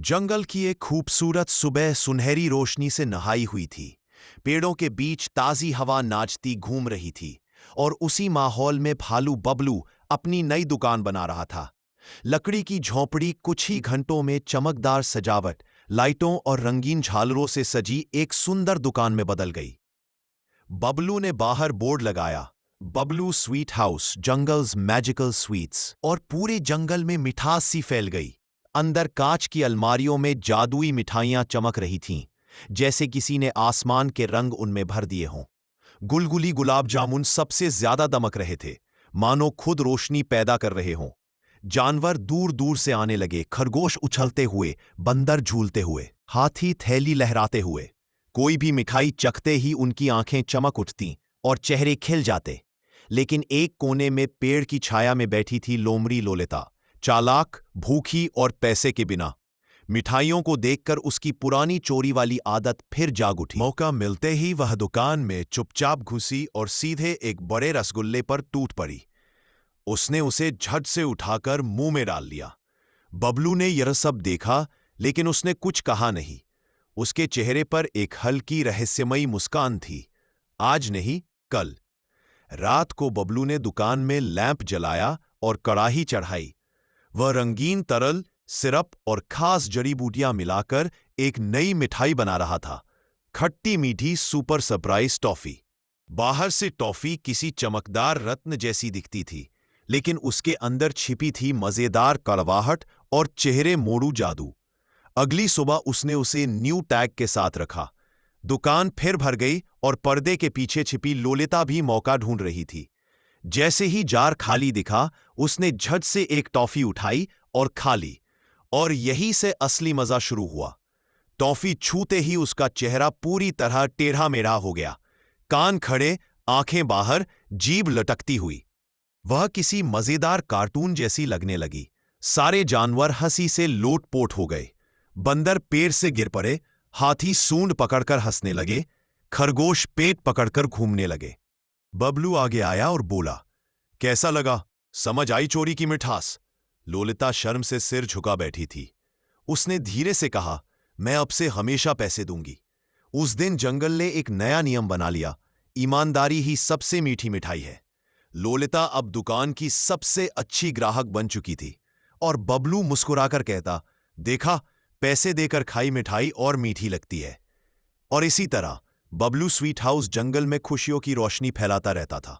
जंगल की एक खूबसूरत सुबह सुनहरी रोशनी से नहाई हुई थी। पेड़ों के बीच ताजी हवा नाचती घूम रही थी और उसी माहौल में भालू बबलू अपनी नई दुकान बना रहा था। लकड़ी की झोंपड़ी कुछ ही घंटों में चमकदार सजावट, लाइटों और रंगीन झालरों से सजी एक सुंदर दुकान में बदल गई। बबलू ने बाहर बोर्ड लगाया, Bablu sweet house, jungles magical sweets, और पूरे जंगल में मिठास सी फैल गई। अंदर कांच की अलमारियों में जादुई मिठाइयां चमक रही थीं, जैसे किसी ने आसमान के रंग उनमें भर दिए हों। गुलगुली गुलाब जामुन सबसे ज्यादा दमक रहे थे, मानो खुद रोशनी पैदा कर रहे हों। जानवर दूर दूर से आने लगे, खरगोश उछलते हुए, बंदर झूलते हुए, हाथी थैली लहराते हुए। कोई भी मिठाई चखते ही उनकी आंखें चमक उठतीं और चेहरे खिल जाते। लेकिन एक कोने में पेड़ की छाया में बैठी थी लोमड़ी लोलिता, चालाक, भूखी और पैसे के बिना। मिठाइयों को देखकर उसकी पुरानी चोरी वाली आदत फिर जाग उठी। मौका मिलते ही वह दुकान में चुपचाप घुसी और सीधे एक बड़े रसगुल्ले पर टूट पड़ी। उसने उसे झट से उठाकर मुंह में डाल लिया। बबलू ने यह सब देखा, लेकिन उसने कुछ कहा नहीं। उसके चेहरे पर एक हल्की रहस्यमयी मुस्कान थी। आज नहीं, कल। रात को बबलू ने दुकान में लैंप जलाया और कड़ाही चढ़ाई। वह रंगीन तरल, सिरप और खास जड़ी बूटियां मिलाकर एक नई मिठाई बना रहा था, खट्टी मीठी सुपर सरप्राइज टॉफी। बाहर से टॉफी किसी चमकदार रत्न जैसी दिखती थी, लेकिन उसके अंदर छिपी थी मजेदार कड़वाहट और चेहरे मोड़ू जादू। अगली सुबह उसने उसे न्यू टैग के साथ रखा। दुकान फिर भर गई और पर्दे के पीछे छिपी लोलिता भी मौका ढूंढ रही थी। जैसे ही जार खाली दिखा, उसने झट से एक टॉफी उठाई और खा ली। और यही से असली मजा शुरू हुआ। टॉफी छूते ही उसका चेहरा पूरी तरह टेढ़ा मेढ़ा हो गया, कान खड़े, आंखें बाहर, जीभ लटकती हुई। वह किसी मजेदार कार्टून जैसी लगने लगी। सारे जानवर हंसी से लोटपोट हो गए। बंदर पेड़ से गिर पड़े, हाथी सूंड पकड़कर हंसने लगे, खरगोश पेट पकड़कर घूमने लगे। बबलू आगे आया और बोला, कैसा लगा? समझ आई चोरी की मिठास? लोलिता शर्म से सिर झुका बैठी थी। उसने धीरे से कहा, मैं अब से हमेशा पैसे दूंगी। उस दिन जंगल ने एक नया नियम बना लिया, ईमानदारी ही सबसे मीठी मिठाई है। लोलिता अब दुकान की सबसे अच्छी ग्राहक बन चुकी थी और बबलू मुस्कुराकर कहता, देखा, पैसे देकर खाई मिठाई और मीठी लगती है। और इसी तरह बबलू स्वीट हाउस जंगल में खुशियों की रोशनी फैलाता रहता था।